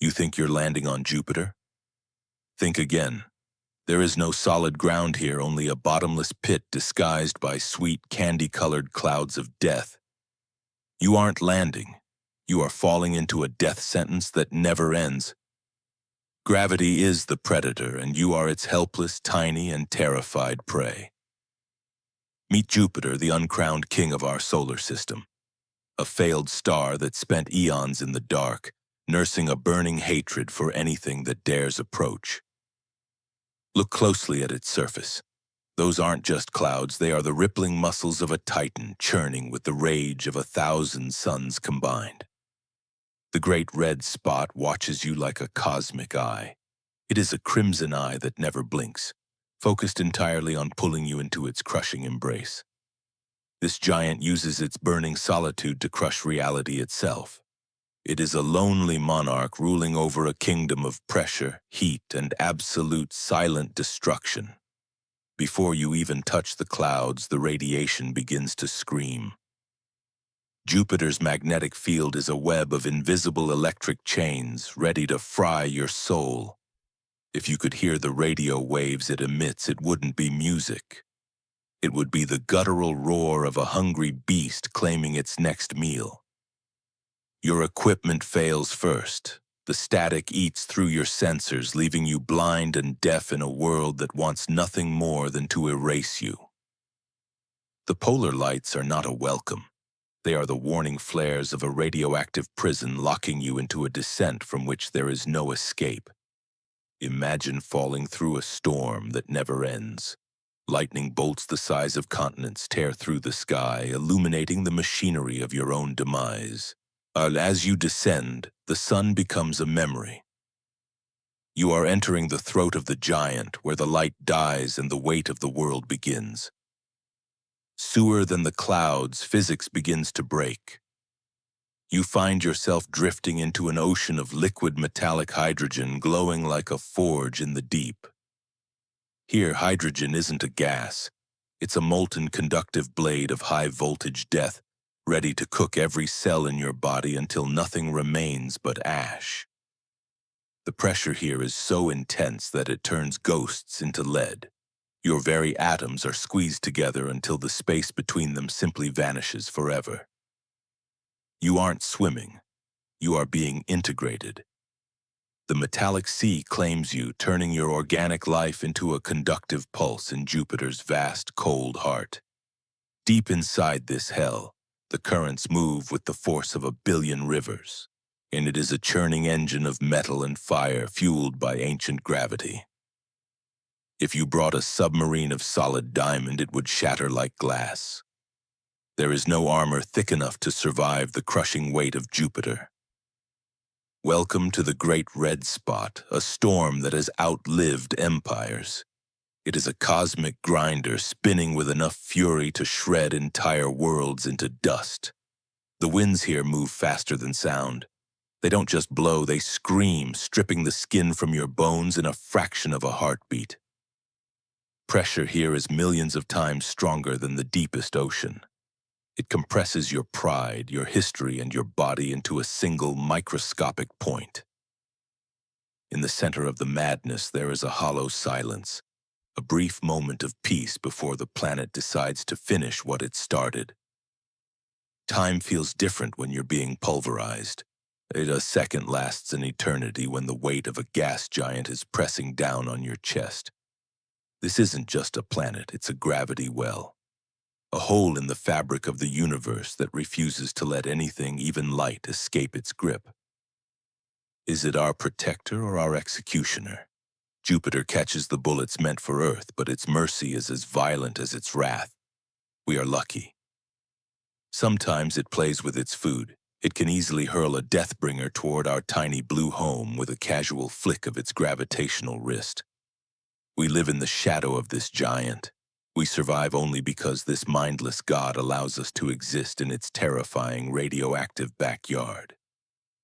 You think you're landing on Jupiter? Think again. There is no solid ground here, only a bottomless pit disguised by sweet, candy-colored clouds of death. You aren't landing. You are falling into a death sentence that never ends. Gravity is the predator, and you are its helpless, tiny, and terrified prey. Meet Jupiter, the uncrowned king of our solar system, a failed star that spent eons in the dark, nursing a burning hatred for anything that dares approach. Look closely at its surface. Those aren't just clouds, they are the rippling muscles of a titan churning with the rage of 1,000 suns combined. The great red spot watches you like a cosmic eye. It is a crimson eye that never blinks, focused entirely on pulling you into its crushing embrace. This giant uses its burning solitude to crush reality itself. It is a lonely monarch ruling over a kingdom of pressure, heat, and absolute silent destruction. Before you even touch the clouds, the radiation begins to scream. Jupiter's magnetic field is a web of invisible electric chains ready to fry your soul. If you could hear the radio waves it emits, it wouldn't be music. It would be the guttural roar of a hungry beast claiming its next meal. Your equipment fails first. The static eats through your sensors, leaving you blind and deaf in a world that wants nothing more than to erase you. The polar lights are not a welcome. They are the warning flares of a radioactive prison locking you into a descent from which there is no escape. Imagine falling through a storm that never ends. Lightning bolts the size of continents tear through the sky, illuminating the machinery of your own demise. As you descend, the sun becomes a memory. You are entering the throat of the giant, where the light dies and the weight of the world begins. Sewer than the clouds, physics begins to break. You find yourself drifting into an ocean of liquid metallic hydrogen glowing like a forge in the deep. Here, hydrogen isn't a gas. It's a molten conductive blade of high-voltage death, ready to cook every cell in your body until nothing remains but ash. The pressure here is so intense that it turns ghosts into lead. Your very atoms are squeezed together until the space between them simply vanishes forever. You aren't swimming. You are being integrated. The metallic sea claims you, turning your organic life into a conductive pulse in Jupiter's vast, cold heart. Deep inside this hell, the currents move with the force of 1 billion rivers, and it is a churning engine of metal and fire fueled by ancient gravity. If you brought a submarine of solid diamond, it would shatter like glass. There is no armor thick enough to survive the crushing weight of Jupiter. Welcome to the Great Red Spot, a storm that has outlived empires. It is a cosmic grinder spinning with enough fury to shred entire worlds into dust. The winds here move faster than sound. They don't just blow, they scream, stripping the skin from your bones in a fraction of a heartbeat. Pressure here is millions of times stronger than the deepest ocean. It compresses your pride, your history, and your body into a single microscopic point. In the center of the madness, there is a hollow silence, a brief moment of peace before the planet decides to finish what it started. Time feels different when you're being pulverized. A second lasts an eternity when the weight of a gas giant is pressing down on your chest. This isn't just a planet, it's a gravity well. A hole in the fabric of the universe that refuses to let anything, even light, escape its grip. Is it our protector or our executioner? Jupiter catches the bullets meant for Earth, but its mercy is as violent as its wrath. We are lucky. Sometimes it plays with its food. It can easily hurl a deathbringer toward our tiny blue home with a casual flick of its gravitational wrist. We live in the shadow of this giant. We survive only because this mindless god allows us to exist in its terrifying radioactive backyard.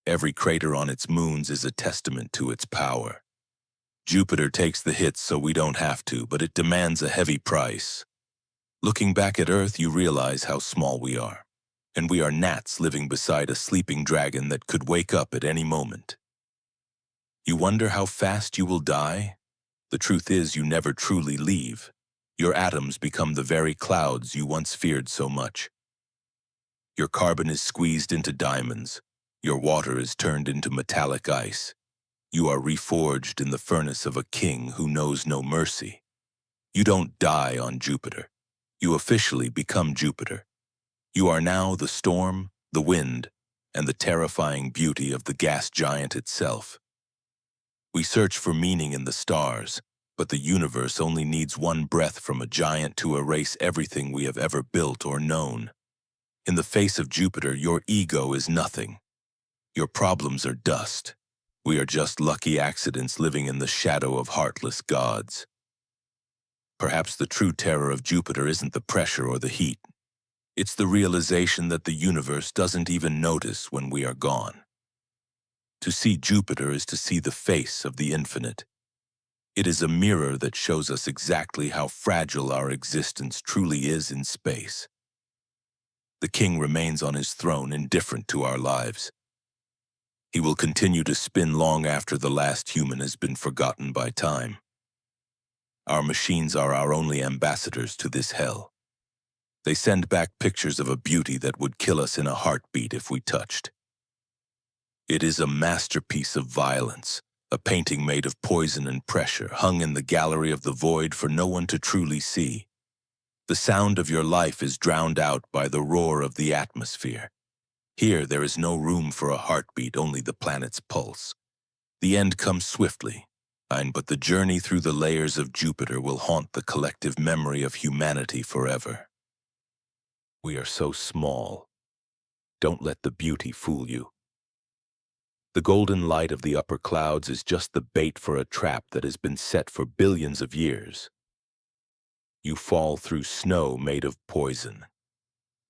Every crater on its moons is a testament to its power. Jupiter takes the hits so we don't have to, but it demands a heavy price. Looking back at Earth, you realize how small we are, and we are gnats living beside a sleeping dragon that could wake up at any moment. You wonder how fast you will die? The truth is you never truly leave. Your atoms become the very clouds you once feared so much. Your carbon is squeezed into diamonds. Your water is turned into metallic ice. You are reforged in the furnace of a king who knows no mercy. You don't die on Jupiter. You officially become Jupiter. You are now the storm, the wind, and the terrifying beauty of the gas giant itself. We search for meaning in the stars, but the universe only needs one breath from a giant to erase everything we have ever built or known. In the face of Jupiter, your ego is nothing. Your problems are dust. We are just lucky accidents living in the shadow of heartless gods. Perhaps the true terror of Jupiter isn't the pressure or the heat. It's the realization that the universe doesn't even notice when we are gone. To see Jupiter is to see the face of the infinite. It is a mirror that shows us exactly how fragile our existence truly is in space. The king remains on his throne, indifferent to our lives. He will continue to spin long after the last human has been forgotten by time. Our machines are our only ambassadors to this hell. They send back pictures of a beauty that would kill us in a heartbeat if we touched. It is a masterpiece of violence, a painting made of poison and pressure, hung in the gallery of the void for no one to truly see. The sound of your life is drowned out by the roar of the atmosphere. Here there is no room for a heartbeat, only the planet's pulse. The end comes swiftly, but the journey through the layers of Jupiter will haunt the collective memory of humanity forever. We are so small. Don't let the beauty fool you. The golden light of the upper clouds is just the bait for a trap that has been set for billions of years. You fall through snow made of poison.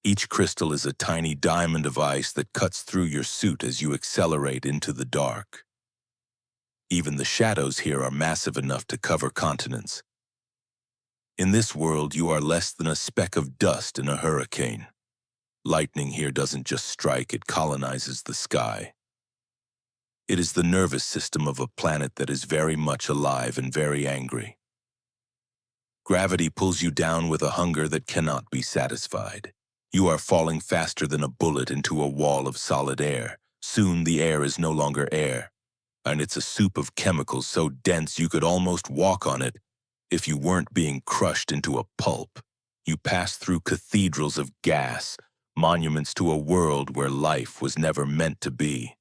Each crystal is a tiny diamond of ice that cuts through your suit as you accelerate into the dark. Even the shadows here are massive enough to cover continents. In this world, you are less than a speck of dust in a hurricane. Lightning here doesn't just strike, it colonizes the sky. It is the nervous system of a planet that is very much alive and very angry. Gravity pulls you down with a hunger that cannot be satisfied. You are falling faster than a bullet into a wall of solid air. Soon the air is no longer air, and it's a soup of chemicals so dense you could almost walk on it if you weren't being crushed into a pulp. You pass through cathedrals of gas, monuments to a world where life was never meant to be.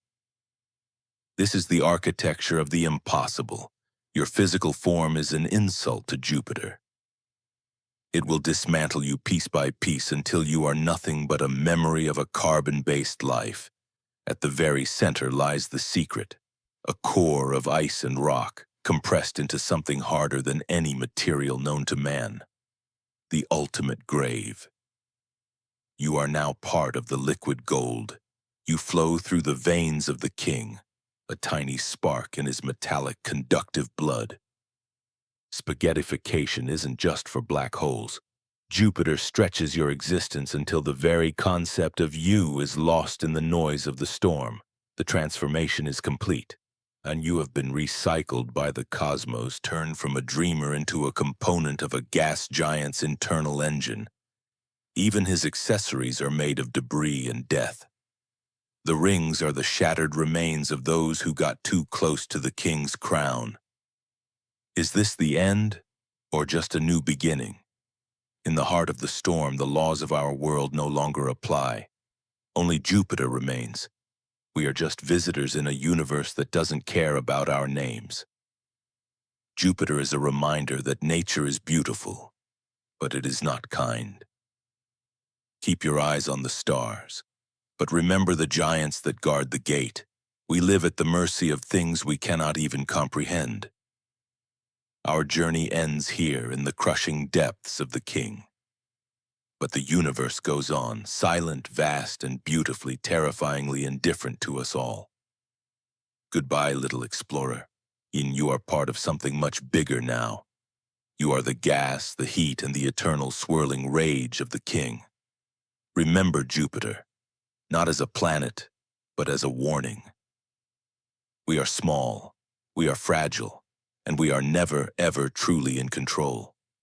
This is the architecture of the impossible. Your physical form is an insult to Jupiter. It will dismantle you piece by piece until you are nothing but a memory of a carbon-based life. At the very center lies the secret, a core of ice and rock, compressed into something harder than any material known to man. The ultimate grave. You are now part of the liquid gold. You flow through the veins of the king, a tiny spark in his metallic conductive blood. Spaghettification isn't just for black holes. Jupiter stretches your existence until the very concept of you is lost in the noise of the storm. The transformation is complete, and you have been recycled by the cosmos, turned from a dreamer into a component of a gas giant's internal engine. Even his accessories are made of debris and death. The rings are the shattered remains of those who got too close to the king's crown. Is this the end, or just a new beginning? In the heart of the storm, the laws of our world no longer apply. Only Jupiter remains. We are just visitors in a universe that doesn't care about our names. Jupiter is a reminder that nature is beautiful, but it is not kind. Keep your eyes on the stars, but remember the giants that guard the gate. We live at the mercy of things we cannot even comprehend. Our journey ends here in the crushing depths of the king. But the universe goes on, silent, vast, and beautifully, terrifyingly indifferent to us all. Goodbye, little explorer. You are part of something much bigger now. You are the gas, the heat, and the eternal swirling rage of the king. Remember Jupiter, not as a planet, but as a warning. We are small, We are fragile, and we are never, ever truly in control.